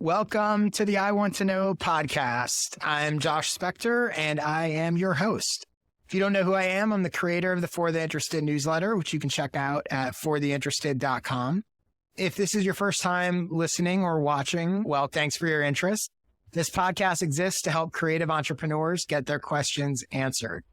Welcome to the I Want to Know podcast. I'm Josh Spector, and I am your host. If you don't know who I am, I'm the creator of the For the Interested newsletter, which you can check out at fortheinterested.com. If this is your first time listening or watching, well, thanks for your interest. This podcast exists to help creative entrepreneurs get their questions answered.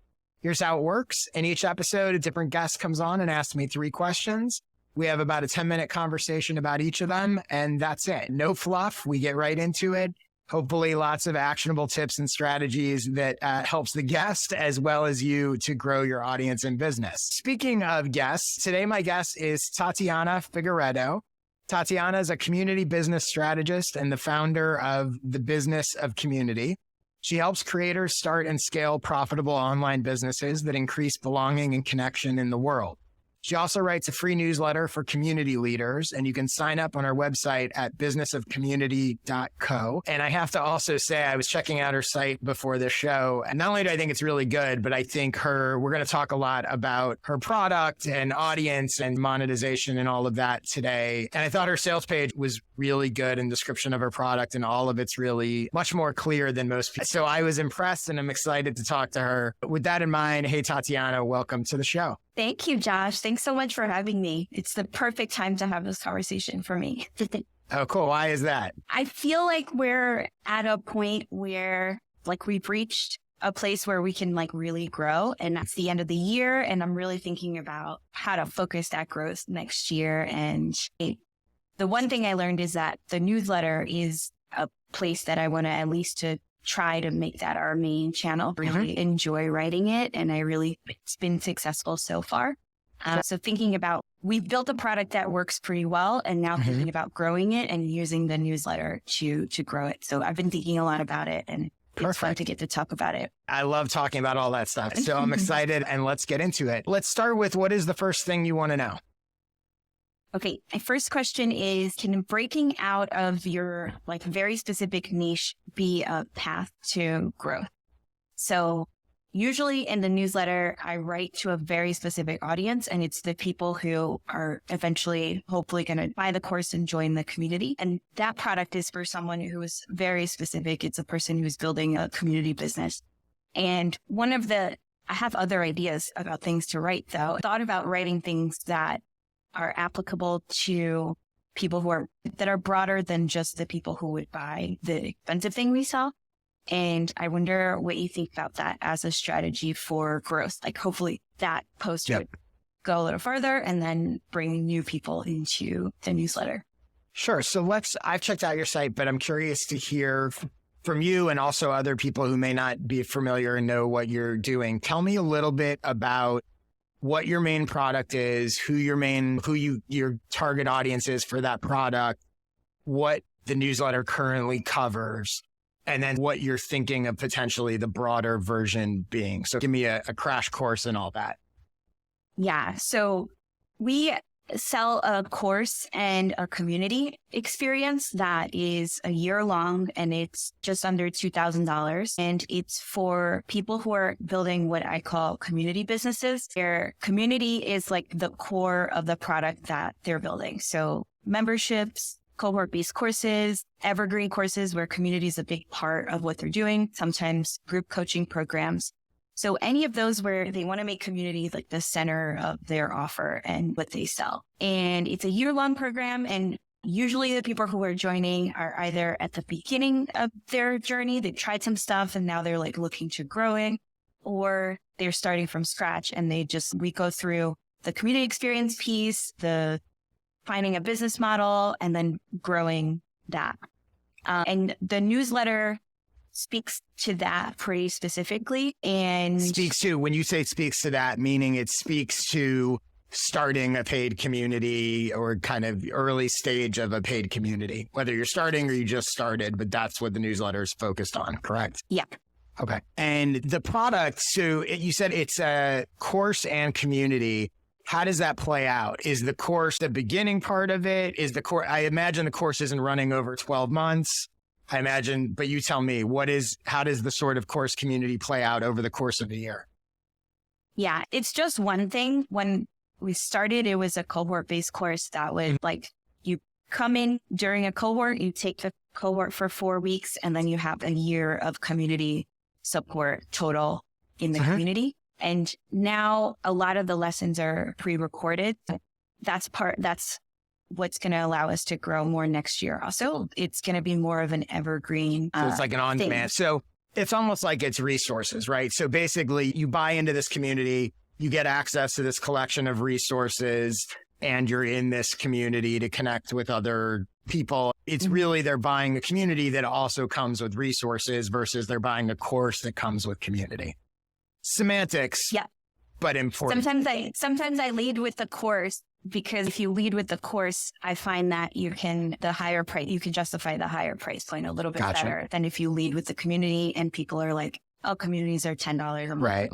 Here's how it works. In each episode, a different guest comes on and asks me 3 questions. We have about a 10-minute conversation about each of them, and that's it. No fluff. We get right into it. Hopefully lots of actionable tips and strategies that helps the guest as well as you to grow your audience and business. Speaking of guests, today my guest is Tatiana Figueiredo. Tatiana is a community business strategist and the founder of the Business of Community. She helps creators start and scale profitable online businesses that increase belonging and connection in the world. She also writes a free newsletter for community leaders, and you can sign up on our website at businessofcommunity.co. And I have to also say, I was checking out her site before this show, and not only do I think it's really good, but I think we're going to talk a lot about her product and audience and monetization and all of that today. And I thought her sales page was really good and description of her product, and all of it's really much more clear than most people. So I was impressed, and I'm excited to talk to her. With that in mind, hey, Tatiana, welcome to the show. Thank you, Josh. Thanks so much for having me. It's the perfect time to have this conversation for me. Oh, cool. Why is that? I feel like we're at a point where we've reached a place where we can really grow, and that's the end of the year. And I'm really thinking about how to focus that growth next year. And the one thing I learned is that the newsletter is a place that I want to at least to try to make that our main channel. Really enjoy writing it. And it's been successful so far. So thinking about, we've built a product that works pretty well, and now thinking about growing it and using the newsletter to grow it. So I've been thinking a lot about it, and it's fun to get to talk about it. I love talking about all that stuff. So I'm excited, and let's get into it. Let's start with, what is the first thing you want to know? Okay, my first question is, can breaking out of your very specific niche be a path to growth? So usually in the newsletter, I write to a very specific audience, and it's the people who are eventually hopefully going to buy the course and join the community. And that product is for someone who is very specific. It's a person who's building a community business. And I have other ideas about things to write though. I thought about writing things that are applicable to people that are broader than just the people who would buy the expensive thing we sell. And I wonder what you think about that as a strategy for growth. Hopefully that post would go a little further and then bring new people into the newsletter. Sure. So I've checked out your site, but I'm curious to hear from you and also other people who may not be familiar and know what you're doing. Tell me a little bit about what your main product is, who your target audience is for that product, what the newsletter currently covers, and then what you're thinking of potentially the broader version being. So give me a crash course and all that. Yeah. So we sell a course and a community experience that is a year long, and it's just under $2,000. And it's for people who are building what I call community businesses. Their community is the core of the product that they're building. So memberships, cohort-based courses, evergreen courses where community is a big part of what they're doing, sometimes group coaching programs. So any of those where they want to make community the center of their offer and what they sell. And it's a year-long program. And usually the people who are joining are either at the beginning of their journey, they've tried some stuff and now they're looking to grow it, or they're starting from scratch and we go through the community experience piece, the finding a business model, and then growing that. And the newsletter speaks to that pretty specifically. And when you say speaks to that, meaning it speaks to starting a paid community or kind of early stage of a paid community, whether you're starting or you just started, but that's what the newsletter is focused on, correct? Yeah. Okay. And the product, so you said it's a course and community. How does that play out? Is the course the beginning part of it? I imagine the course isn't running over 12 months. I imagine, but you tell me, how does the sort of course community play out over the course of a year? Yeah, it's just one thing. When we started, it was a cohort-based course that would you come in during a cohort, you take the cohort for 4 weeks, and then you have a year of community support total in the community. And now a lot of the lessons are pre-recorded. That's what's going to allow us to grow more next year. Also, it's going to be more of an evergreen. So it's like an on-demand. So it's almost like it's resources, right? So basically you buy into this community, you get access to this collection of resources, and you're in this community to connect with other people. It's really, they're buying a community that also comes with resources versus they're buying a course that comes with community. Semantics, yeah, but important. Sometimes I lead with the course, because if you lead with the course, I find that you can justify the higher price point a little bit better than if you lead with the community and people are like, oh, communities are $10 a month. Right.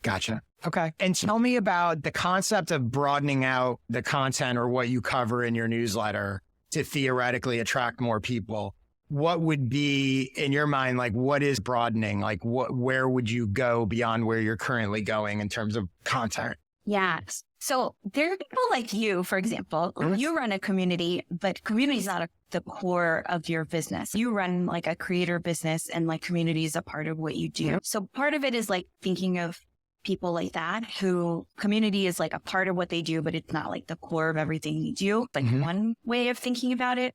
Gotcha. Okay. And tell me about the concept of broadening out the content or what you cover in your newsletter to theoretically attract more people. What would be, in your mind, like, what is broadening? Like, where would you go beyond where you're currently going in terms of content? Yeah. So there are people like you, for example, you run a community, but community is not the core of your business. You run like a creator business, and like community is a part of what you do. So part of it is like thinking of people like that, who community is like a part of what they do, but it's not like the core of everything you do. Like one way of thinking about it.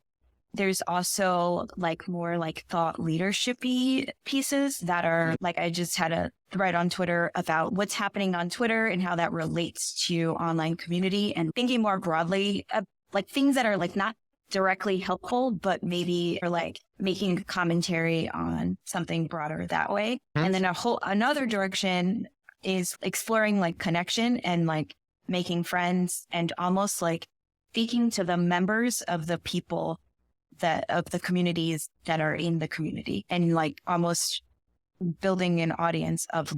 There's also like more like thought leadership-y pieces that are like, I just had a thread on Twitter about what's happening on Twitter and how that relates to online community, and thinking more broadly of like things that are like not directly helpful, but maybe are like making commentary on something broader that way. And then another direction is exploring like connection and like making friends, and almost like speaking to the members of the people of the communities that are in the community, and like almost building an audience of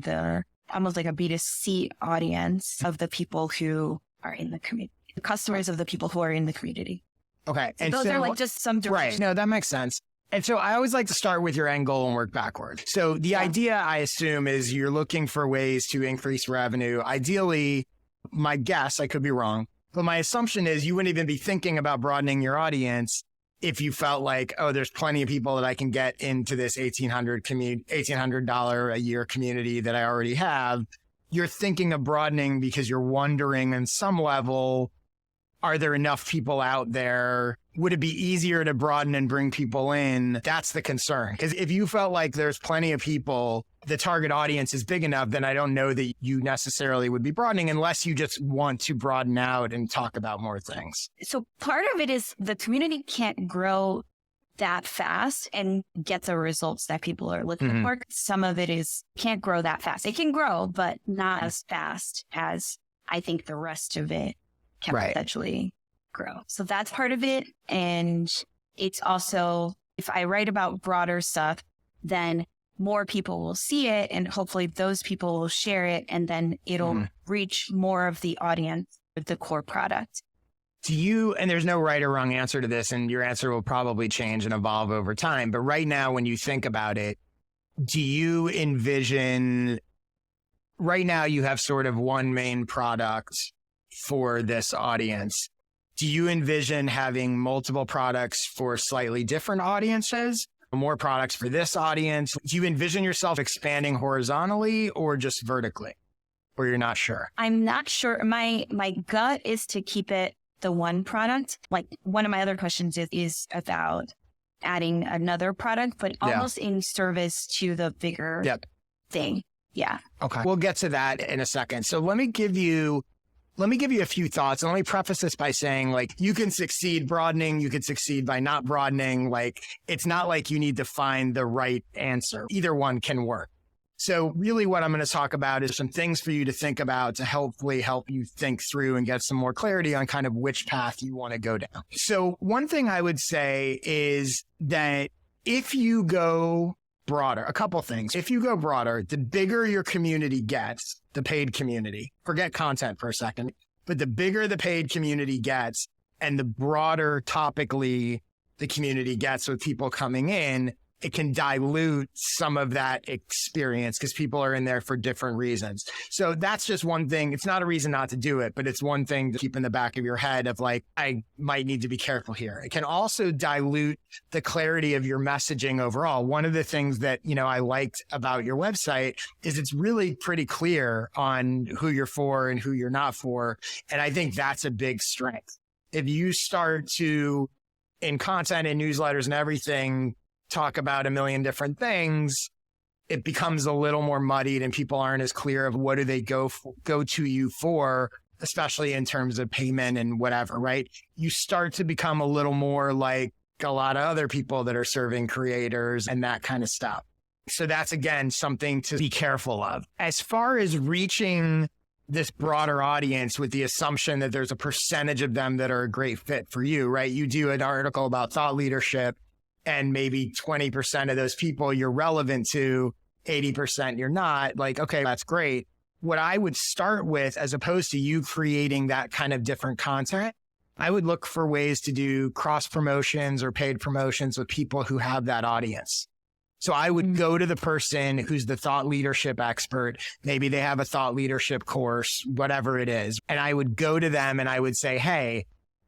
almost like a B2C audience of the people who are in the community, the customers of the people who are in the community. Okay. And those are like just some directions. Right. No, that makes sense. And so I always like to start with your end goal and work backward. So the idea, I assume, is you're looking for ways to increase revenue. Ideally, my guess, I could be wrong, but my assumption is you wouldn't even be thinking about broadening your audience if you felt like, oh, there's plenty of people that I can get into this $1,800 a year community that I already have. You're thinking of broadening because you're wondering on some level, are there enough people out there? Would it be easier to broaden and bring people in? That's the concern. Because if you felt like there's plenty of people, the target audience is big enough, then I don't know that you necessarily would be broadening unless you just want to broaden out and talk about more things. So part of it is the community can't grow that fast and get the results that people are looking for. Some of it is can't grow that fast. It can grow, but not as fast as I think the rest of it can potentially grow. So that's part of it. And it's also, if I write about broader stuff, then more people will see it, and hopefully those people will share it, and then it'll reach more of the audience with the core product. Do you, and there's no right or wrong answer to this, and your answer will probably change and evolve over time, but right now when you think about it, do you envision, right now you have sort of one main product for this audience. Do you envision having multiple products for slightly different audiences? More products for this audience? Do you envision yourself expanding horizontally or just vertically? Or you're not sure? I'm not sure. My gut is to keep it the one product. Like one of my other questions is about adding another product, but almost in service to the bigger thing. Yeah. Okay. We'll get to that in a second. So let me give you a few thoughts, and let me preface this by saying, like, you can succeed broadening, you can succeed by not broadening. Like, it's not like you need to find the right answer. Either one can work. So really what I'm going to talk about is some things for you to think about to hopefully help you think through and get some more clarity on kind of which path you want to go down. So one thing I would say is that if you go broader, a couple things. If you go broader, the bigger your community gets, the paid community, forget content for a second, but the bigger the paid community gets and the broader topically the community gets with people coming in, it can dilute some of that experience because people are in there for different reasons. So that's just one thing. It's not a reason not to do it, but it's one thing to keep in the back of your head of like, I might need to be careful here. It can also dilute the clarity of your messaging overall. One of the things that, I liked about your website is it's really pretty clear on who you're for and who you're not for. And I think that's a big strength. If you start to, in content and newsletters and everything, talk about a million different things, it becomes a little more muddied and people aren't as clear of what do they go to you for, especially in terms of payment and whatever, right? You start to become a little more like a lot of other people that are serving creators and that kind of stuff. So that's, again, something to be careful of. As far as reaching this broader audience with the assumption that there's a percentage of them that are a great fit for you, right? You do an article about thought leadership and maybe 20% of those people you're relevant to, 80% you're not. Like, okay, that's great. What I would start with, as opposed to you creating that kind of different content, I would look for ways to do cross promotions or paid promotions with people who have that audience. So I would go to the person who's the thought leadership expert. Maybe they have a thought leadership course, whatever it is. And I would go to them and I would say, hey,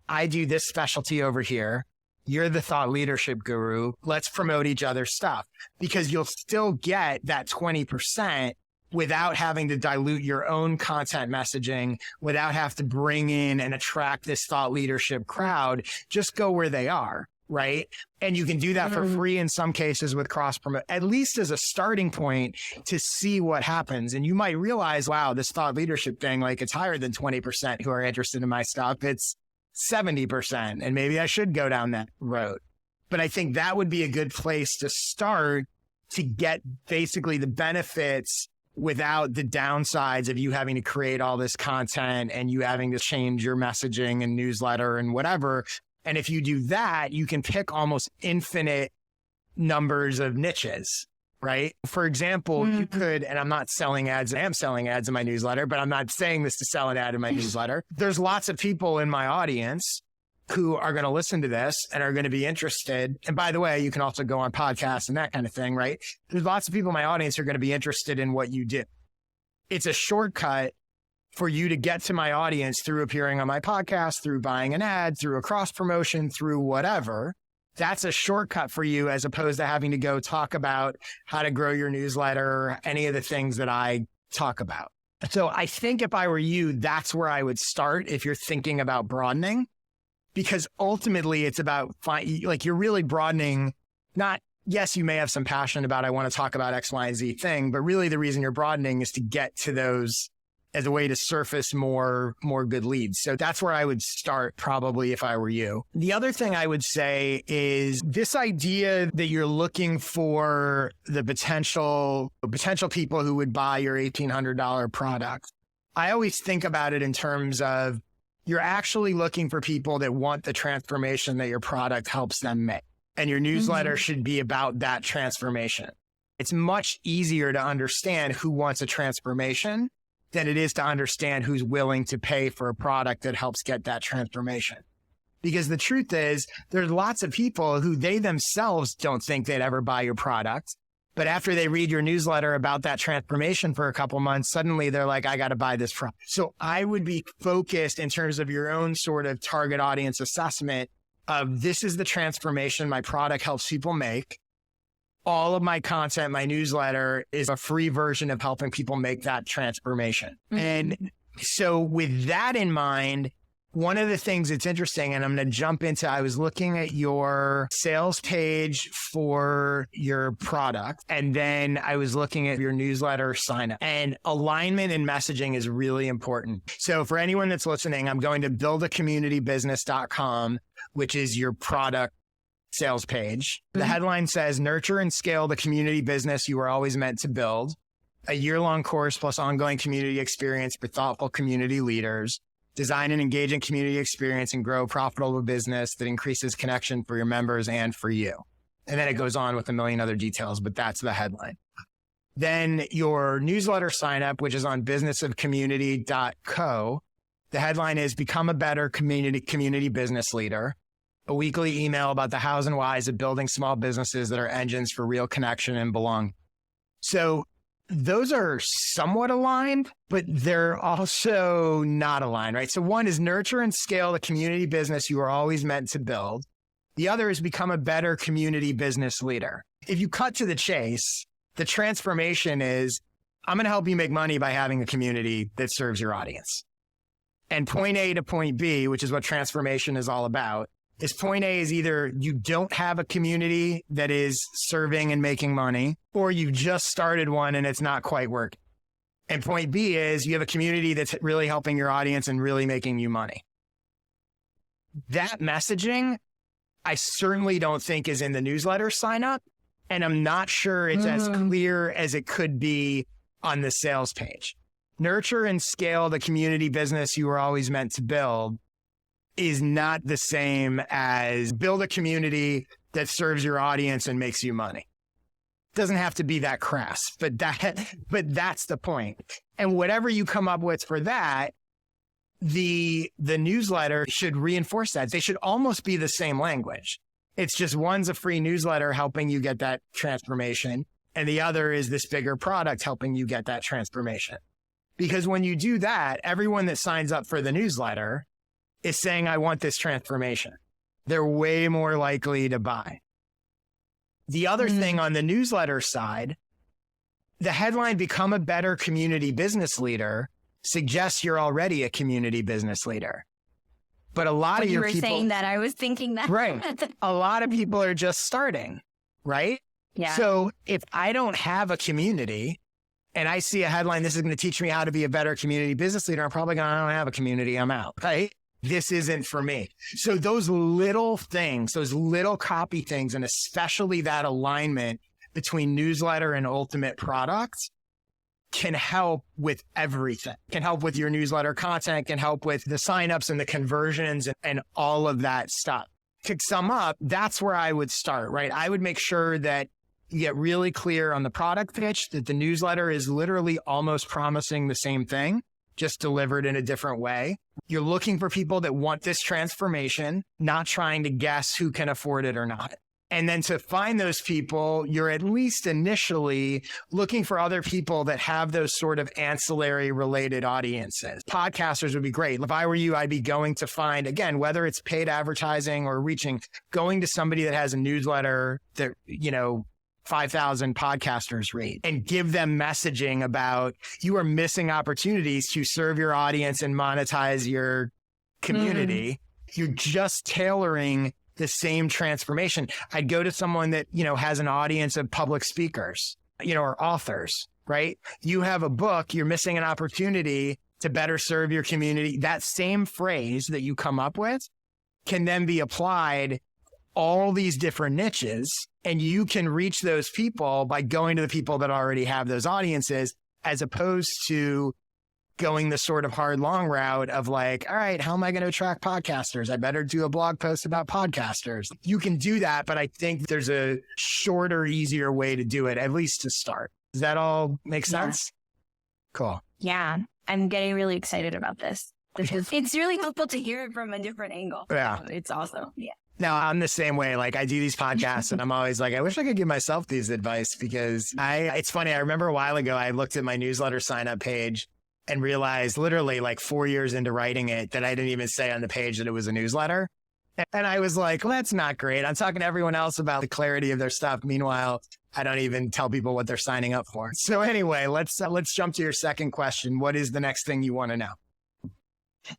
I do this specialty over here. You're the thought leadership guru. Let's promote each other's stuff, because you'll still get that 20% without having to dilute your own content messaging, without have to bring in and attract this thought leadership crowd. Just go where they are. Right. And you can do that for free in some cases with cross promote, at least as a starting point to see what happens. And you might realize, wow, this thought leadership thing, like it's higher than 20% who are interested in my stuff. It's 70%. And maybe I should go down that road. But I think that would be a good place to start to get basically the benefits without the downsides of you having to create all this content and you having to change your messaging and newsletter and whatever. And if you do that, you can pick almost infinite numbers of niches, right? For example, you could, and I'm not selling ads, I am selling ads in my newsletter, but I'm not saying this to sell an ad in my newsletter. There's lots of people in my audience who are going to listen to this and are going to be interested. And by the way, you can also go on podcasts and that kind of thing, right? There's lots of people in my audience who are going to be interested in what you do. It's a shortcut for you to get to my audience through appearing on my podcast, through buying an ad, through a cross promotion, through whatever. That's a shortcut for you, as opposed to having to go talk about how to grow your newsletter, any of the things that I talk about. So I think if I were you, that's where I would start if you're thinking about broadening, because ultimately it's about like you're really broadening. Not, yes, you may have some passion about, I want to talk about X, Y, and Z thing, but really the reason you're broadening is to get to those as a way to surface more good leads. So that's where I would start probably if I were you. The other thing I would say is this idea that you're looking for the potential people who would buy your $1,800 product. I always think about it in terms of you're actually looking for people that want the transformation that your product helps them make. And your newsletter should be about that transformation. It's much easier to understand who wants a transformation than it is to understand who's willing to pay for a product that helps get that transformation. Because the truth is, there's lots of people who they themselves don't think they'd ever buy your product. But after they read your newsletter about that transformation for a couple months, suddenly they're like, I got to buy this product. So I would be focused in terms of your own sort of target audience assessment of this is the transformation my product helps people make. All of my content, my newsletter is a free version of helping people make that transformation. And so with that in mind, one of the things that's interesting, and I'm going to jump into, I was looking at your sales page for your product, and then I was looking at your newsletter sign up, and alignment and messaging is really important. So for anyone that's listening, I'm going to buildacommunitybusiness.com, which is your product sales page. The headline says, nurture and scale the community business you were always meant to build. A year-long course plus ongoing community experience for thoughtful community leaders. Design an engaging community experience and grow a profitable business that increases connection for your members and for you. And then it goes on with a million other details, but that's the headline. Then your newsletter sign up, which is on businessofcommunity.co. The headline is become a better community business leader. a weekly email about the hows and whys of building small businesses that are engines for real connection and belong. So those are somewhat aligned, but they're also not aligned, right? So one is nurture and scale the community business you are always meant to build. The other is become a better community business leader. If you cut to the chase, the transformation is, I'm going to help you make money by having a community that serves your audience. And point A to point B, which is what transformation is all about, is point A is either you don't have a community that is serving and making money, or you just started one and it's not quite working. And point B is you have a community that's really helping your audience and really making you money. That messaging, I certainly don't think is in the newsletter sign up. And I'm not sure it's as clear as it could be on the sales page. Nurture and scale the community business you were always meant to build is not the same as build a community that serves your audience and makes you money. It doesn't have to be that crass, but that's the point. And whatever you come up with for that, the newsletter should reinforce that. They should almost be the same language. It's just one's a free newsletter helping you get that transformation, and the other is this bigger product helping you get that transformation. Because when you do that, everyone that signs up for the newsletter is saying, I want this transformation. They're way more likely to buy. The other thing on the newsletter side, the headline, Become a Better Community Business Leader, suggests you're already a community business leader. But a lot of your people... You were saying that, I was thinking that. Right. A lot of people are just starting, right? Yeah. So if I don't have a community and I see a headline, this is going to teach me how to be a better community business leader, I'm probably going, I don't have a community, I'm out, right? This isn't for me. So those little things, those little copy things, and especially that alignment between newsletter and ultimate products can help with everything. Can help with your newsletter content, can help with the signups and the conversions and all of that stuff. To sum up, that's where I would start, right? I would make sure that you get really clear on the product pitch, that the newsletter is literally almost promising the same thing, just delivered in a different way. You're looking for people that want this transformation, not trying to guess who can afford it or not. And then to find those people, you're at least initially looking for other people that have those sort of ancillary related audiences. Podcasters would be great. If I were you, I'd be going to find, again, whether it's paid advertising or going to somebody that has a newsletter that, 5,000 podcasters read, and give them messaging about you are missing opportunities to serve your audience and monetize your community. You're just tailoring the same transformation. I'd go to someone that, has an audience of public speakers, or authors, right? You have a book, you're missing an opportunity to better serve your community. That same phrase that you come up with can then be applied all these different niches, and you can reach those people by going to the people that already have those audiences, as opposed to going the sort of hard, long route of like, all right, how am I going to attract podcasters? I better do a blog post about podcasters. You can do that, but I think there's a shorter, easier way to do it, at least to start. Does that all make sense? Cool. Yeah. I'm getting really excited about this. It's really helpful to hear it from a different angle. Yeah. It's awesome. Yeah. Now, I'm the same way. Like, I do these podcasts and I'm always like, I wish I could give myself these advice, because it's funny. I remember a while ago, I looked at my newsletter sign up page and realized literally like 4 years into writing it that I didn't even say on the page that it was a newsletter. And I was like, well, that's not great. I'm talking to everyone else about the clarity of their stuff. Meanwhile, I don't even tell people what they're signing up for. So anyway, let's jump to your second question. What is the next thing you want to know?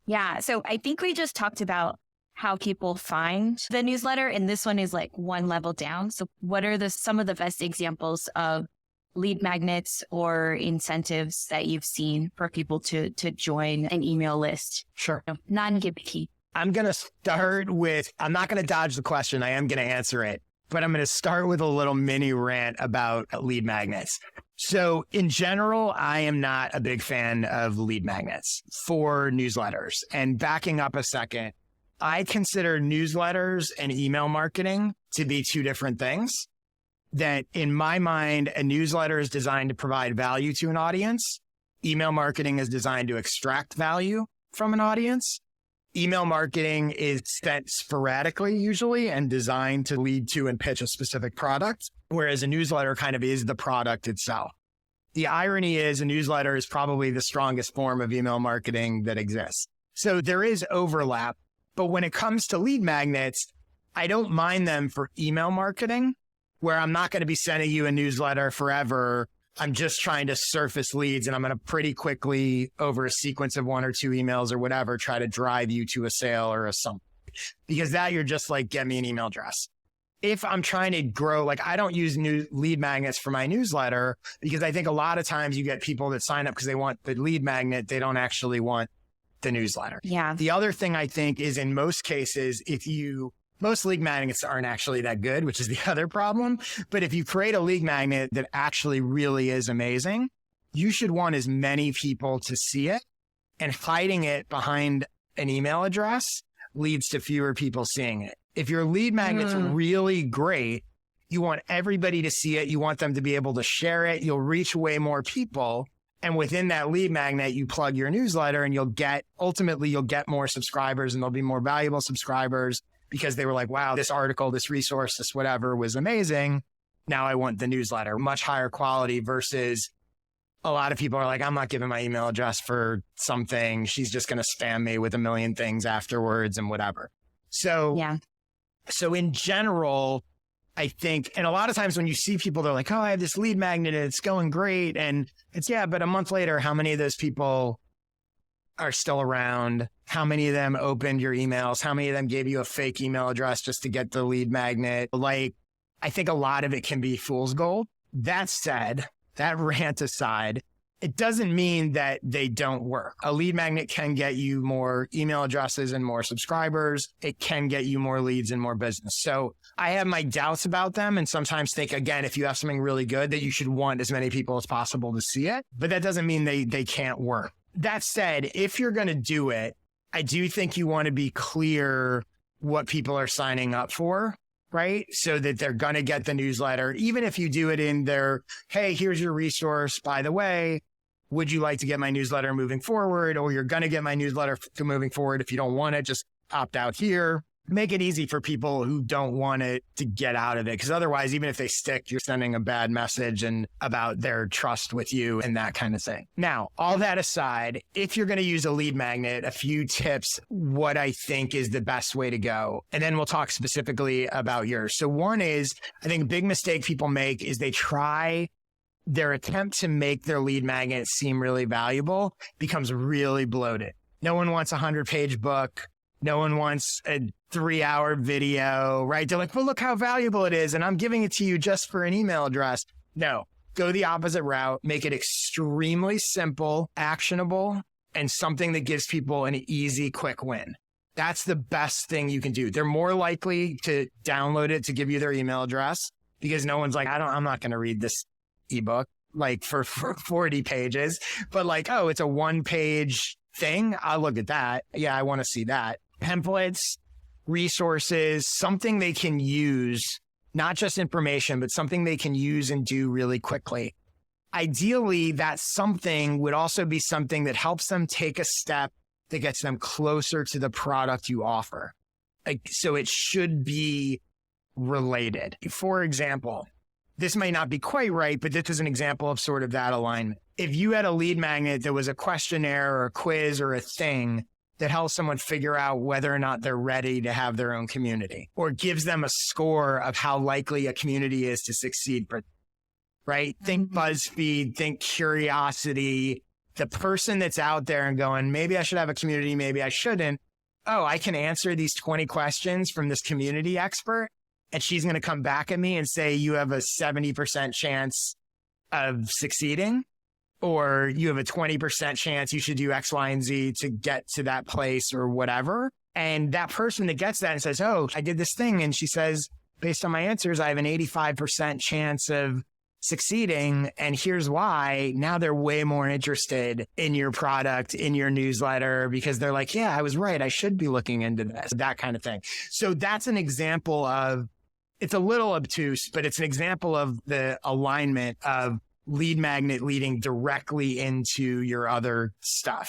Yeah. So I think we just talked about how people find the newsletter, and this one is like one level down. So what are some of the best examples of lead magnets or incentives that you've seen for people to join an email list? Sure. Non-gimmicky. I'm going to start with, I'm not going to dodge the question. I am going to answer it, but I'm going to start with a little mini rant about lead magnets. So in general, I am not a big fan of lead magnets for newsletters. And backing up a second, I consider newsletters and email marketing to be two different things. That in my mind, a newsletter is designed to provide value to an audience. Email marketing is designed to extract value from an audience. Email marketing is spent sporadically usually and designed to lead to and pitch a specific product, whereas a newsletter kind of is the product itself. The irony is a newsletter is probably the strongest form of email marketing that exists. So there is overlap, but when it comes to lead magnets, I don't mind them for email marketing, where I'm not going to be sending you a newsletter forever. I'm just trying to surface leads, and I'm going to pretty quickly, over a sequence of 1 or 2 emails or whatever, try to drive you to a sale or a something. Because that you're just like, get me an email address. If I'm trying to grow, like I don't use new lead magnets for my newsletter because I think a lot of times you get people that sign up because they want the lead magnet. They don't actually want the newsletter. Yeah. The other thing I think is in most cases, most lead magnets aren't actually that good, which is the other problem. But if you create a lead magnet that actually really is amazing, you should want as many people to see it, and hiding it behind an email address leads to fewer people seeing it. If your lead magnet's really great, you want everybody to see it. You want them to be able to share it. You'll reach way more people. And within that lead magnet, you plug your newsletter and ultimately you'll get more subscribers, and they'll be more valuable subscribers because they were like, wow, this article, this resource, this whatever was amazing. Now I want the newsletter, much higher quality versus a lot of people are like, I'm not giving my email address for something. She's just going to spam me with a million things afterwards and whatever. So in general, I think, and a lot of times when you see people, they're like, oh, I have this lead magnet and it's going great. And but a month later, how many of those people are still around? How many of them opened your emails? How many of them gave you a fake email address just to get the lead magnet? Like, I think a lot of it can be fool's gold. That said, that rant aside, it doesn't mean that they don't work. A lead magnet can get you more email addresses and more subscribers. It can get you more leads and more business. So I have my doubts about them, and sometimes think, again, if you have something really good, that you should want as many people as possible to see it. But that doesn't mean they can't work. That said, if you're going to do it, I do think you want to be clear what people are signing up for, right? So that they're going to get the newsletter, even if you do it in their, hey, here's your resource. By the way, would you like to get my newsletter moving forward? Or you're going to get my newsletter moving forward. If you don't want it, just opt out here. Make it easy for people who don't want it to get out of it. Because otherwise, even if they stick, you're sending a bad message and about their trust with you and that kind of thing. Now, all that aside, if you're going to use a lead magnet, a few tips, what I think is the best way to go. And then we'll talk specifically about yours. So one is, I think a big mistake people make is their attempt to make their lead magnet seem really valuable becomes really bloated. No one wants a 100-page book. No one wants a 3-hour video, right? They're like, well, look how valuable it is. And I'm giving it to you just for an email address. No, go the opposite route. Make it extremely simple, actionable, and something that gives people an easy, quick win. That's the best thing you can do. They're more likely to download it to give you their email address because no one's like, I'm not going to read this ebook like for 40 pages, but like, oh, it's a 1-page thing. I'll look at that. Yeah, I want to see that. Templates, resources, something they can use, not just information, but something they can use and do really quickly. Ideally, that something would also be something that helps them take a step that gets them closer to the product you offer. So it should be related. For example, this may not be quite right, but this is an example of sort of that alignment. If you had a lead magnet that was a questionnaire or a quiz or a thing that helps someone figure out whether or not they're ready to have their own community, or gives them a score of how likely a community is to succeed, right? Think BuzzFeed, think Curiosity, the person that's out there and going, maybe I should have a community, maybe I shouldn't. Oh, I can answer these 20 questions from this community expert, and she's going to come back at me and say, you have a 70% chance of succeeding, or you have a 20% chance you should do X, Y, and Z to get to that place or whatever. And that person that gets that and says, oh, I did this thing. And she says, based on my answers, I have an 85% chance of succeeding. And here's why. Now they're way more interested in your product, in your newsletter, because they're like, yeah, I was right. I should be looking into this, that kind of thing. So that's an example of, it's a little obtuse, but it's an example of the alignment of lead magnet leading directly into your other stuff.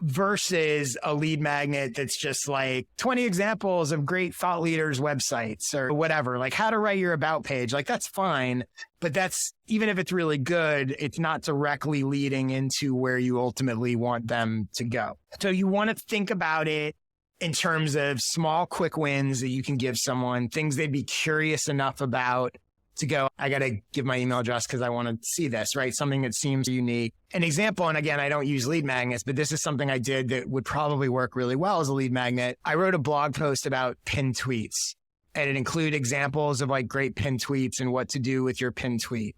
versus a lead magnet that's just like 20 examples of great thought leaders' websites or whatever, like how to write your about page. Like that's fine, but that's, even if it's really good, it's not directly leading into where you ultimately want them to go. So you want to think about it in terms of small, quick wins that you can give someone, things they'd be curious enough about to go, I got to give my email address because I want to see this, right? Something that seems unique. An example, and again, I don't use lead magnets, but this is something I did that would probably work really well as a lead magnet. I wrote a blog post about pinned tweets, and it included examples of like great pinned tweets and what to do with your pinned tweet.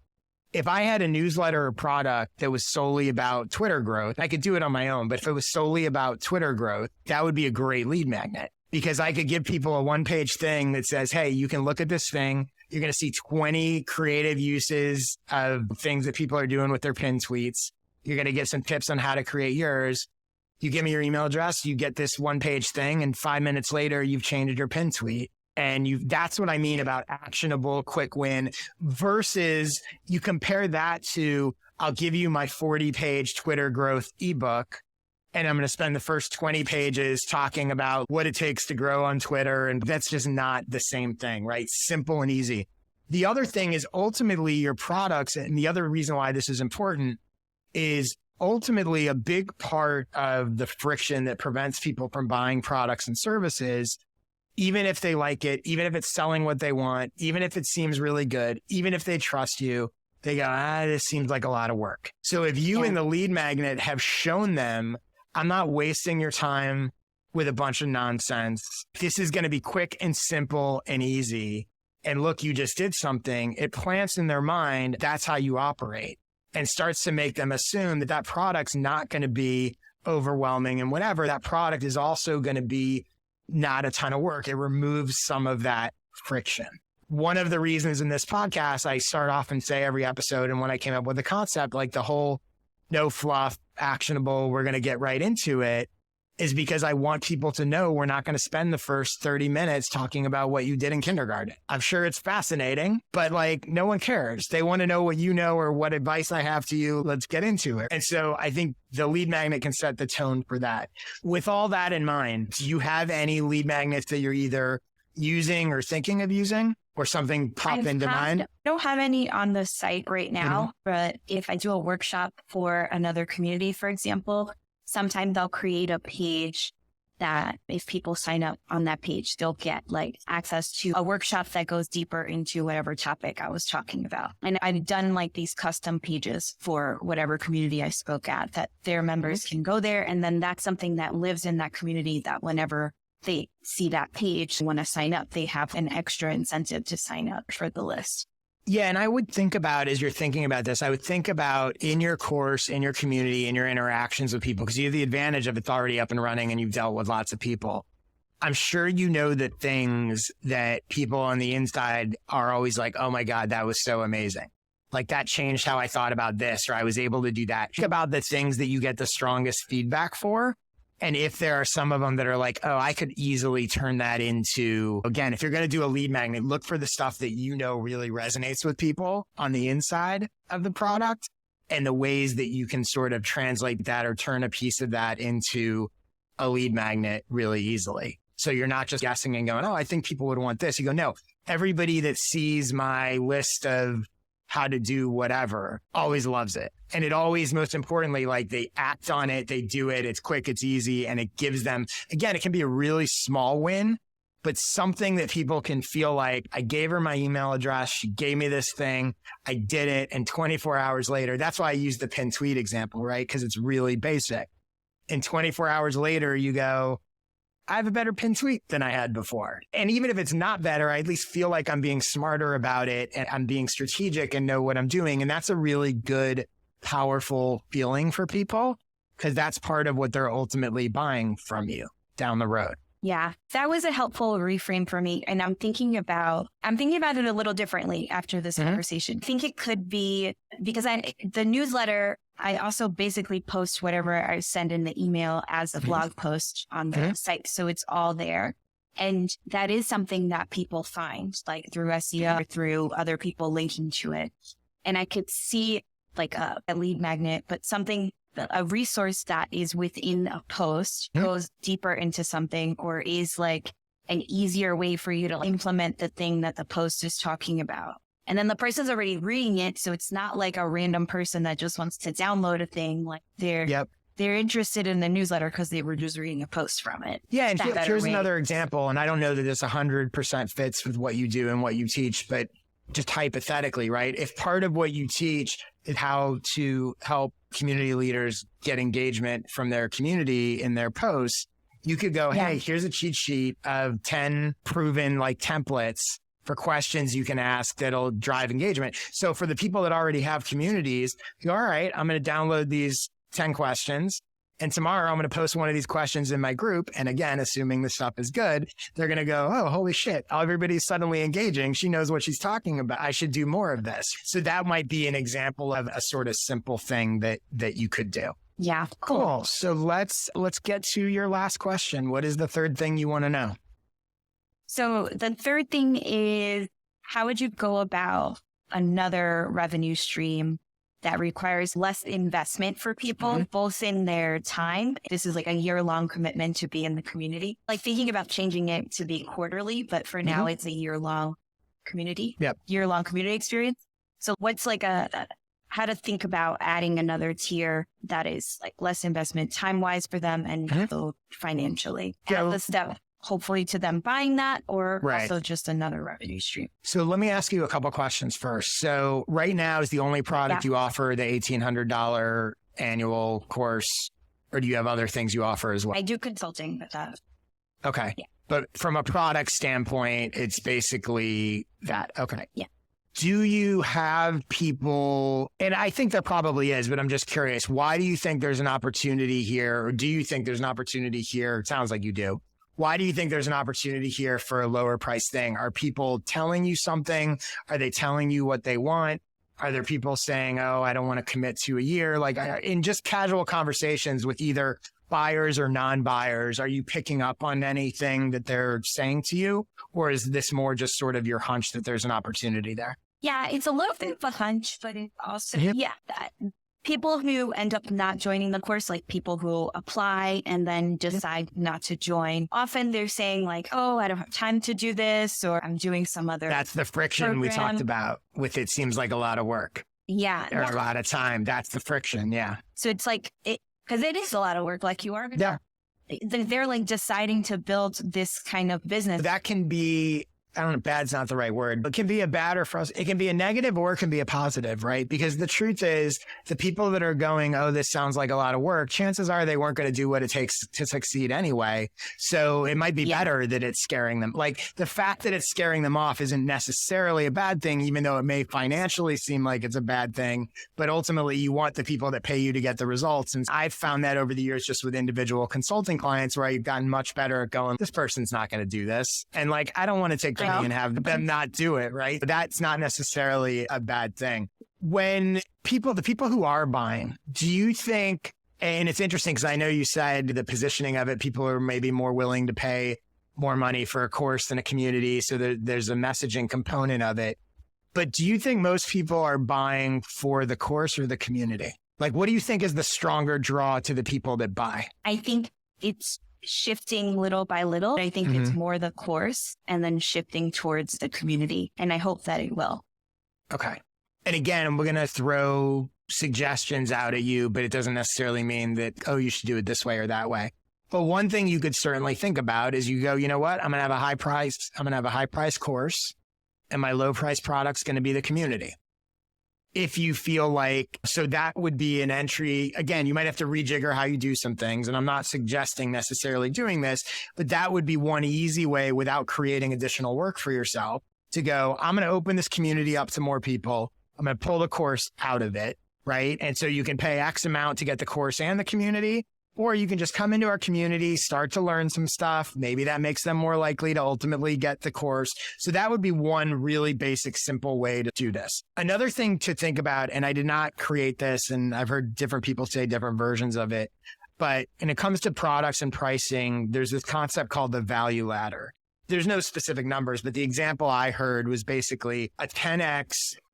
If I had a newsletter or product that was solely about Twitter growth, I could do it on my own, but if it was solely about Twitter growth, that would be a great lead magnet because I could give people a one-page thing that says, hey, you can look at this thing. You're going to see 20 creative uses of things that people are doing with their pinned tweets. You're going to get some tips on how to create yours. You give me your email address, you get this one-page thing, and 5 minutes later, you've changed your pinned tweet. And that's what I mean about actionable, quick win versus you compare that to, I'll give you my 40-page Twitter growth ebook, and I'm going to spend the first 20 pages talking about what it takes to grow on Twitter. And that's just not the same thing, right? Simple and easy. The other thing is ultimately your products. And the other reason why this is important is ultimately a big part of the friction that prevents people from buying products and services, even if they like it, even if it's selling what they want, even if it seems really good, even if they trust you, they go, this seems like a lot of work. So if you in the lead magnet have shown them, I'm not wasting your time with a bunch of nonsense. This is going to be quick and simple and easy. And look, you just did something. It plants in their mind, that's how you operate, and starts to make them assume that that product's not going to be overwhelming and whatever. That product is also going to be not a ton of work. It removes some of that friction. One of the reasons in this podcast, I start off and say every episode, and when I came up with the concept, like the whole no fluff, actionable, we're going to get right into it, is because I want people to know we're not going to spend the first 30 minutes talking about what you did in kindergarten. I'm sure it's fascinating, but like no one cares. They want to know what you know or what advice I have to you. Let's get into it. And so I think the lead magnet can set the tone for that. With all that in mind, do you have any lead magnets that you're either using or thinking of using, or something pop into mind? I don't have any on the site right now, but if I do a workshop for another community, for example, sometimes they'll create a page that if people sign up on that page, they'll get like access to a workshop that goes deeper into whatever topic I was talking about. And I've done like these custom pages for whatever community I spoke at that their members can go there. And then that's something that lives in that community that whenever they see that page and want to sign up, they have an extra incentive to sign up for the list. Yeah. And I would think about, as you're thinking about this, I would think about in your course, in your community, in your interactions with people, because you have the advantage of it's already up and running and you've dealt with lots of people. I'm sure you know the things that people on the inside are always like, oh my God, that was so amazing. Like that changed how I thought about this, or I was able to do that. Think about the things that you get the strongest feedback for. And if there are some of them that are like, oh, I could easily turn that into, again, if you're going to do a lead magnet, look for the stuff that you know really resonates with people on the inside of the product and the ways that you can sort of translate that or turn a piece of that into a lead magnet really easily. So you're not just guessing and going, oh, I think people would want this. You go, no, everybody that sees my list of how to do whatever always loves it. And it always, most importantly, like they act on it, they do it, it's quick, it's easy, and it gives them, again, it can be a really small win, but something that people can feel like, I gave her my email address, she gave me this thing, I did it, and 24 hours later, that's why I use the pinned tweet example, right? Because it's really basic. And 24 hours later, you go, I have a better pinned tweet than I had before. And even if it's not better, I at least feel like I'm being smarter about it and I'm being strategic and know what I'm doing. And that's a really good, powerful feeling for people because that's part of what they're ultimately buying from you down the road. Yeah, that was a helpful reframe for me. And I'm thinking about it a little differently after this conversation. I think it could be because the newsletter, I also basically post whatever I send in the email as a blog post on the site. So it's all there. And that is something that people find like through SEO or through other people linking to it. And I could see like a lead magnet, but something a resource that is within a post goes deeper into something or is like an easier way for you to implement the thing that the post is talking about. And then the person's already reading it. So it's not like a random person that just wants to download a thing. Like they're interested in the newsletter because they were just reading a post from it. Yeah. And here's another example. And I don't know that this 100% fits with what you do and what you teach, but just hypothetically, right? If part of what you teach is how to help community leaders get engagement from their community in their posts, you could go, hey, here's a cheat sheet of 10 proven like templates for questions you can ask that'll drive engagement. So for the people that already have communities, you go, all right, I'm going to download these 10 questions. And tomorrow I'm going to post one of these questions in my group. And again, assuming the stuff is good, they're going to go, oh, holy shit, everybody's suddenly engaging. She knows what she's talking about. I should do more of this. So that might be an example of a sort of simple thing that you could do. Yeah. Cool. So let's get to your last question. What is the third thing you want to know? So the third thing is, how would you go about another revenue stream that requires less investment for people, both in their time? This is like a year-long commitment to be in the community. Like thinking about changing it to be quarterly, but for now it's a year-long community, year-long community experience. So what's like how to think about adding another tier that is like less investment time-wise for them and also financially. Add the step hopefully to them buying that or also just another revenue stream. So let me ask you a couple questions first. So right now is the only product you offer the $1,800 annual course, or do you have other things you offer as well? I do consulting with that. Okay. Yeah. But from a product standpoint, it's basically that. Okay. Yeah. Do you have people, and I think there probably is, but I'm just curious, why do you think there's an opportunity here? Or do you think there's an opportunity here? It sounds like you do. Why do you think there's an opportunity here for a lower price thing? Are people telling you something? Are they telling you what they want? Are there people saying, oh, I don't want to commit to a year? Like in just casual conversations with either buyers or non-buyers, are you picking up on anything that they're saying to you? Or is this more just sort of your hunch that there's an opportunity there? Yeah, it's a little bit of a hunch, but it's also, that people who end up not joining the course, like people who apply and then decide not to join, often they're saying like, oh, I don't have time to do this, or I'm doing some other That's the friction program. We talked about with it seems like a lot of work. Yeah. Or a lot of time. That's the friction. Yeah. So it's like, because it is a lot of work, like you are. Yeah. They're like deciding to build this kind of business. That can be, I don't know, bad's not the right word, but it can be a bad or it can be a negative or it can be a positive, right? Because the truth is the people that are going, oh, this sounds like a lot of work, chances are they weren't going to do what it takes to succeed anyway. So it might be better that it's scaring them. Like the fact that it's scaring them off isn't necessarily a bad thing, even though it may financially seem like it's a bad thing. But ultimately you want the people that pay you to get the results. And I've found that over the years, just with individual consulting clients where I've gotten much better at going, this person's not going to do this. And like, I don't want to take and have them not do it, right? But that's not necessarily a bad thing. When the people who are buying, do you think, and it's interesting because I know you said the positioning of it, people are maybe more willing to pay more money for a course than a community. So there's a messaging component of it. But do you think most people are buying for the course or the community? Like, what do you think is the stronger draw to the people that buy? I think it's shifting little by little. I think it's more the course and then shifting towards the community. And I hope that it will. Okay. And again, we're going to throw suggestions out at you, but it doesn't necessarily mean that, oh, you should do it this way or that way. But one thing you could certainly think about is you go, you know what? I'm going to have a high price course and my low price product's going to be the community. If you feel like, so that would be an entry. Again, you might have to rejigger how you do some things. And I'm not suggesting necessarily doing this, but that would be one easy way without creating additional work for yourself to go, I'm going to open this community up to more people. I'm going to pull the course out of it, right? And so you can pay X amount to get the course and the community, or you can just come into our community, start to learn some stuff. Maybe that makes them more likely to ultimately get the course. So that would be one really basic, simple way to do this. Another thing to think about, and I did not create this, and I've heard different people say different versions of it, but when it comes to products and pricing, there's this concept called the value ladder. There's no specific numbers, but the example I heard was basically a 10x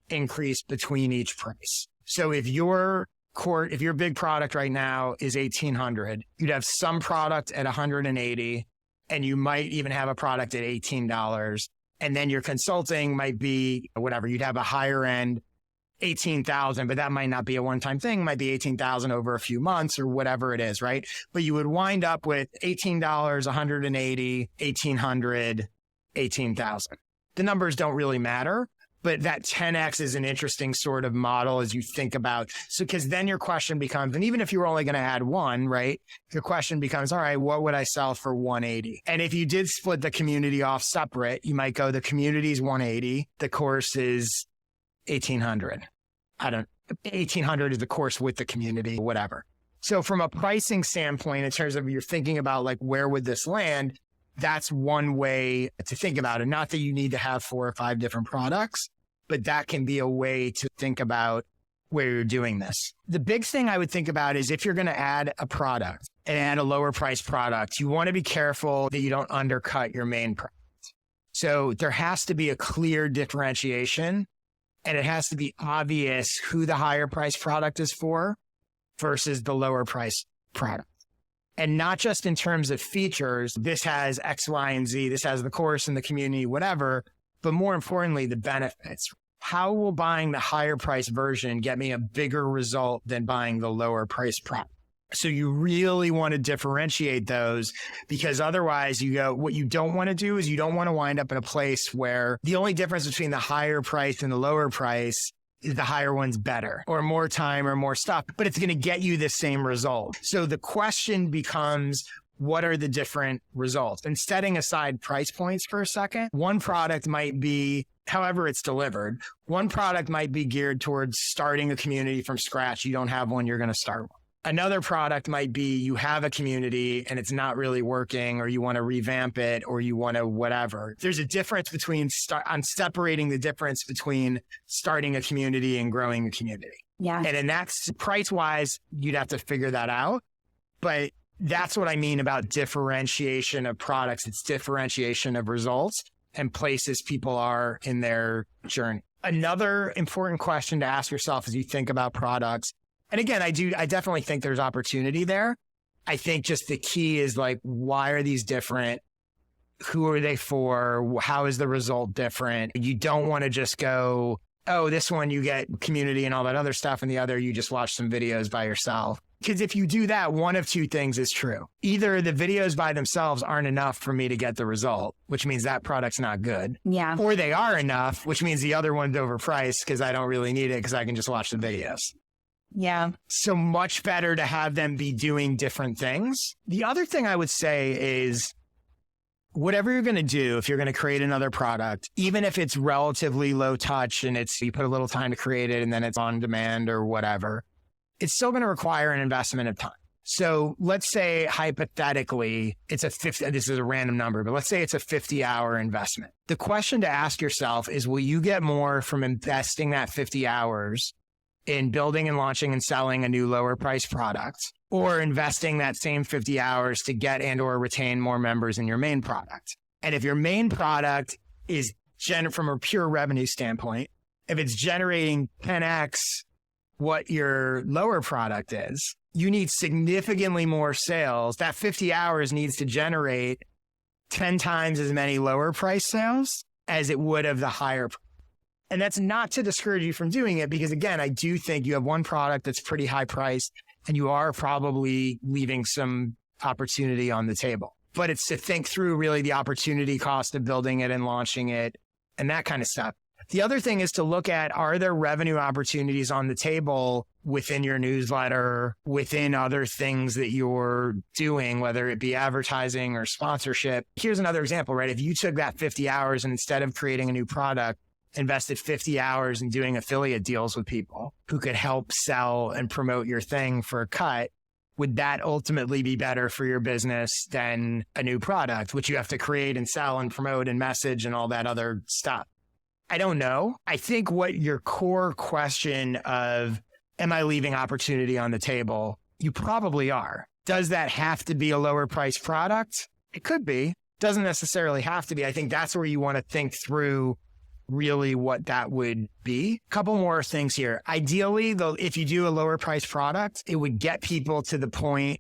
increase between each price. So if your if your big product right now is 1,800, you'd have some product at 180, and you might even have a product at $18. And then your consulting might be whatever. You'd have a higher end 18,000, but that might not be a one-time thing. It might be 18,000 over a few months or whatever it is, right? But you would wind up with $18, 180, 1,800, 18,000. The numbers don't really matter, but that 10X is an interesting sort of model as you think about. So, because then your question becomes, and even if you were only going to add one, right? Your question becomes, all right, what would I sell for 180? And if you did split the community off separate, you might go, the community is 180. The course is 1,800. 1,800 is the course with the community, whatever. So from a pricing standpoint, in terms of you're thinking about like, where would this land? That's one way to think about it. Not that you need to have 4 or 5 different products, but that can be a way to think about where you're doing this. The big thing I would think about is if you're going to add a product and add a lower price product, you want to be careful that you don't undercut your main product. So there has to be a clear differentiation, and it has to be obvious who the higher price product is for versus the lower price product. And not just in terms of features, this has X, Y, and Z, this has the course and the community, whatever, but more importantly, the benefits. How will buying the higher price version get me a bigger result than buying the lower price product? So you really want to differentiate those, because otherwise what you don't want to do is you don't want to wind up in a place where the only difference between the higher price and the lower price is the higher one's better or more time or more stuff, but it's going to get you the same result. So the question becomes, what are the different results? And setting aside price points for a second, one product might be, however it's delivered, one product might be geared towards starting a community from scratch. You don't have one, you're going to start one. Another product might be you have a community and it's not really working, or you want to revamp it, or you want to whatever. There's a difference between I'm separating the difference between starting a community and growing a community. Yeah. And then that's price wise, you'd have to figure that out. But that's what I mean about differentiation of products. It's differentiation of results and places people are in their journey. Another important question to ask yourself as you think about products. And again, I definitely think there's opportunity there. I think just the key is like, why are these different? Who are they for? How is the result different? You don't want to just go, oh, this one you get community and all that other stuff, and the other you just watch some videos by yourself. Because if you do that, one of two things is true. Either the videos by themselves aren't enough for me to get the result, which means that product's not good. Yeah. Or they are enough, which means the other one's overpriced because I don't really need it because I can just watch the videos. Yeah. So much better to have them be doing different things. The other thing I would say is whatever you're going to do, if you're going to create another product, even if it's relatively low touch and you put a little time to create it and then it's on demand or whatever, it's still going to require an investment of time. So let's say hypothetically, this is a random number, but let's say it's a 50-hour investment. The question to ask yourself is, will you get more from investing that 50 hours in building and launching and selling a new lower price product, or investing that same 50 hours to get and or retain more members in your main product? And if your main product is from a pure revenue standpoint, if it's generating 10x what your lower product is, you need significantly more sales. That 50 hours needs to generate 10 times as many lower price sales as it would of the higher. And that's not to discourage you from doing it, because again, I do think you have one product that's pretty high priced and you are probably leaving some opportunity on the table. But it's to think through really the opportunity cost of building it and launching it and that kind of stuff. The other thing is to look at, are there revenue opportunities on the table within your newsletter, within other things that you're doing, whether it be advertising or sponsorship? Here's another example, right? If you took that 50 hours and instead of creating a new product, invested 50 hours in doing affiliate deals with people who could help sell and promote your thing for a cut, would that ultimately be better for your business than a new product, which you have to create and sell and promote and message and all that other stuff? I don't know. I think what your core question of, am I leaving opportunity on the table? You probably are. Does that have to be a lower price product? It could be. Doesn't necessarily have to be. I think that's where you want to think through really what that would be. Couple more things here. Ideally, though, if you do a lower price product, it would get people to the point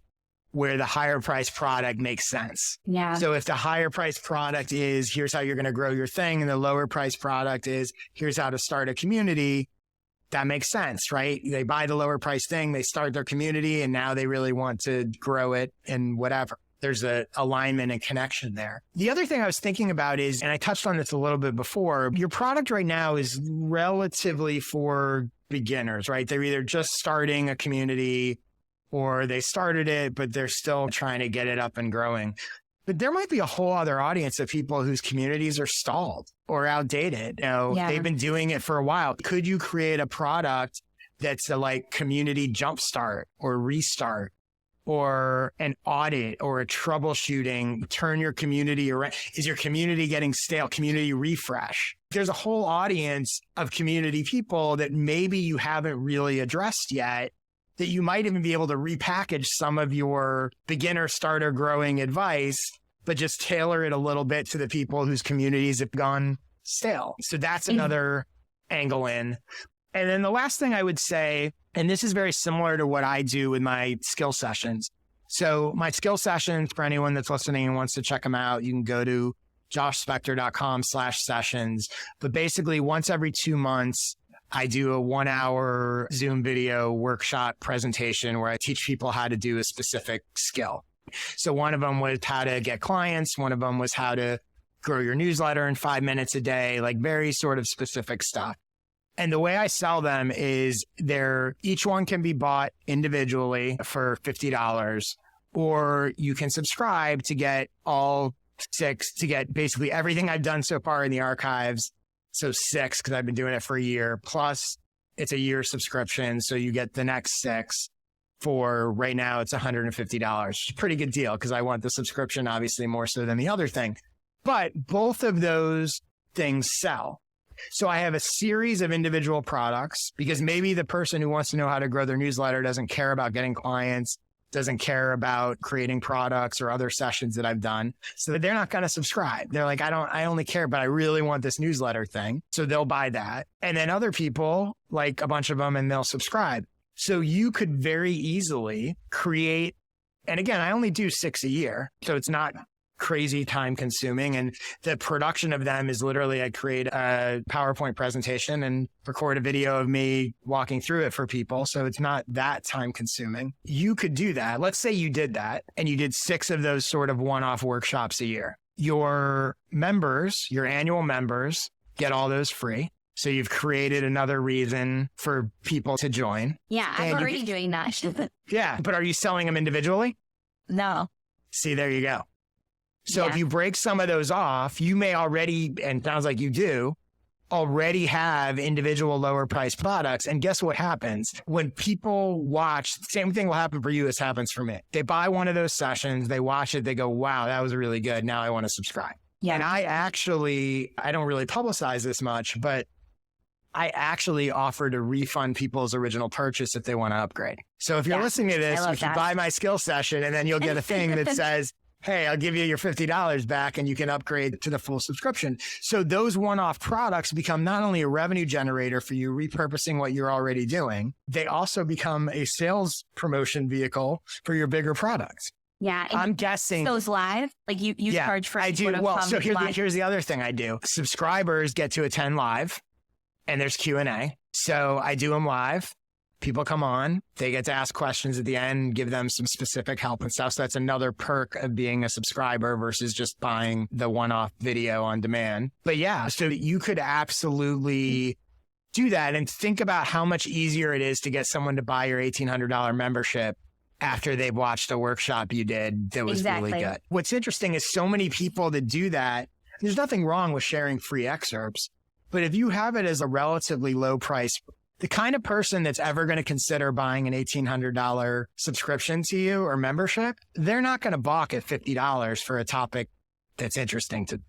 where the higher price product makes sense. Yeah. So if the higher price product is, here's how you're going to grow your thing, and the lower price product is, here's how to start a community, that makes sense, right? They buy the lower price thing, they start their community, and now they really want to grow it and whatever. There's a alignment and connection there. The other thing I was thinking about is, and I touched on this a little bit before, your product right now is relatively for beginners, right? They're either just starting a community or they started it, but they're still trying to get it up and growing. But there might be a whole other audience of people whose communities are stalled or outdated. They've been doing it for a while. Could you create a product that's a like community jumpstart or restart or an audit or a troubleshooting, turn your community around? Is your community getting stale? Community refresh. There's a whole audience of community people that maybe you haven't really addressed yet, that you might even be able to repackage some of your beginner starter growing advice, but just tailor it a little bit to the people whose communities have gone stale. So that's another angle in. And then the last thing I would say, and this is very similar to what I do with my skill sessions. So my skill sessions, for anyone that's listening and wants to check them out, you can go to joshspector.com/sessions. But basically once every 2 months, I do a 1-hour Zoom video workshop presentation where I teach people how to do a specific skill. So one of them was how to get clients. One of them was how to grow your newsletter in 5 minutes a day, like very sort of specific stuff. And the way I sell them is each one can be bought individually for $50, or you can subscribe to get all 6, to get basically everything I've done so far in the archives. So 6, because I've been doing it for a year, plus it's a year subscription. So you get the next 6 for right now, it's $150. It's a pretty good deal because I want the subscription, obviously, more so than the other thing. But both of those things sell. So I have a series of individual products because maybe the person who wants to know how to grow their newsletter doesn't care about getting clients, doesn't care about creating products or other sessions that I've done. So they're not going to subscribe. They're like, I only care, but I really want this newsletter thing. So they'll buy that. And then other people, like a bunch of them, and they'll subscribe. So you could very easily create, and again, I only do 6 a year. So it's not crazy time consuming. And the production of them is literally I create a PowerPoint presentation and record a video of me walking through it for people. So it's not that time consuming. You could do that. Let's say you did that and you did 6 of those sort of one-off workshops a year. Your members, your annual members, get all those free. So you've created another reason for people to join. Yeah, I'm already doing that. Yeah, but are you selling them individually? No. See, there you go. So if you break some of those off, you may already, and it sounds like you do, already have individual lower price products. And guess what happens? When people watch, same thing will happen for you as happens for me. They buy one of those sessions, they watch it, they go, wow, that was really good. Now I want to subscribe. Yeah. And I don't really publicize this much, but I actually offer to refund people's original purchase if they want to upgrade. So if you're listening to this, you can buy my skill session and then you'll get a thing that says, hey, I'll give you your $50 back and you can upgrade to the full subscription. So those one-off products become not only a revenue generator for you, repurposing what you're already doing, they also become a sales promotion vehicle for your bigger products. Yeah. I'm guessing those live, like you charge for. I do. Well, so here's the other thing I do. Subscribers get to attend live and there's Q&A. So I do them live. People come on, they get to ask questions at the end, give them some specific help and stuff. So that's another perk of being a subscriber versus just buying the one-off video on demand. But yeah, so you could absolutely do that and think about how much easier it is to get someone to buy your $1,800 membership after they've watched a workshop you did that was really good. What's interesting is so many people that do that, there's nothing wrong with sharing free excerpts, but if you have it as a relatively low price, the kind of person that's ever going to consider buying an $1,800 subscription to you or membership, they're not going to balk at $50 for a topic that's interesting to.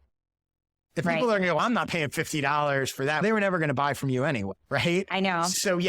If people are going to go, I'm not paying $50 for that, they were never going to buy from you anyway, right? I know. So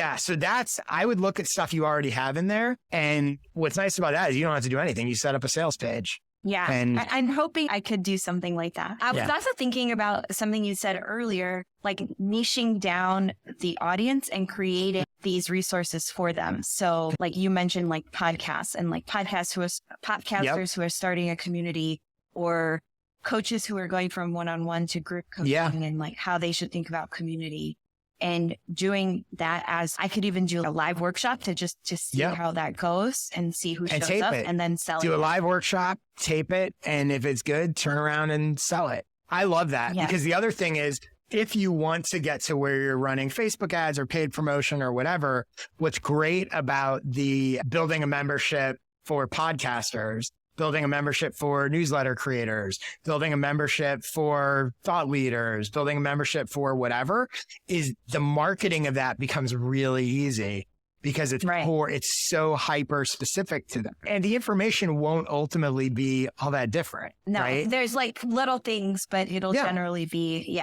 I would look at stuff you already have in there. And what's nice about that is you don't have to do anything. You set up a sales page. Yeah. And I'm hoping I could do something like that. I was also thinking about something you said earlier, like niching down the audience and creating these resources for them. So like you mentioned, like podcasts and like podcasters who are starting a community, or coaches who are going from one-on-one to group coaching, and like how they should think about community. And doing that, as I could even do a live workshop to see how that goes and see who shows up and then sell it. Do a live workshop, tape it, and if it's good, turn around and sell it. I love that because the other thing is, if you want to get to where you're running Facebook ads or paid promotion or whatever, what's great about the building a membership for podcasters, building a membership for newsletter creators, building a membership for thought leaders, building a membership for whatever, is the marketing of that becomes really easy because it's it's so hyper specific to them. And the information won't ultimately be all that different. No, there's like little things, but it'll generally be,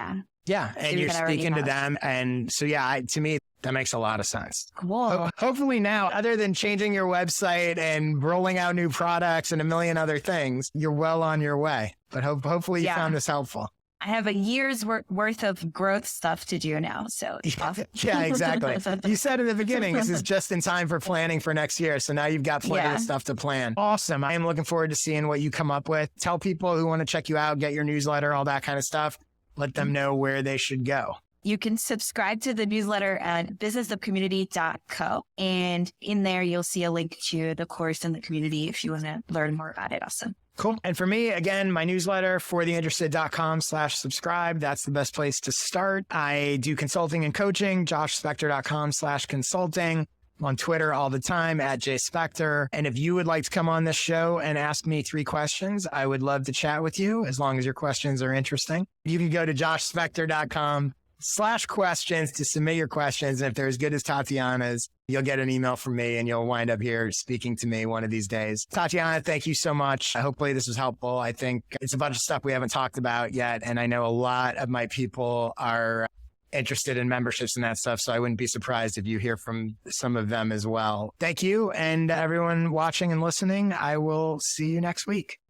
Yeah, and you're speaking to them. And so, to me, that makes a lot of sense. Cool. Hopefully now, other than changing your website and rolling out new products and a million other things, you're well on your way. But hopefully you found this helpful. I have a year's worth of growth stuff to do now. So yeah, exactly. You said in the beginning, this is just in time for planning for next year. So now you've got plenty of stuff to plan. Awesome. I am looking forward to seeing what you come up with. Tell people who want to check you out, get your newsletter, all that kind of stuff. Let them know where they should go. You can subscribe to the newsletter at businessofcommunity.co. And in there, you'll see a link to the course and the community if you want to learn more about it. Awesome. Cool. And for me, again, my newsletter, fortheinterested.com/subscribe. That's the best place to start. I do consulting and coaching, joshspector.com/consulting. I'm on Twitter all the time at @JSpector. And if you would like to come on this show and ask me 3 questions, I would love to chat with you as long as your questions are interesting. You can go to joshspector.com/questions to submit your questions. And if they're as good as Tatiana's, you'll get an email from me and you'll wind up here speaking to me one of these days. Tatiana, thank you so much. Hopefully this was helpful. I think it's a bunch of stuff we haven't talked about yet. And I know a lot of my people are interested in memberships and that stuff. So I wouldn't be surprised if you hear from some of them as well. Thank you. And everyone watching and listening, I will see you next week.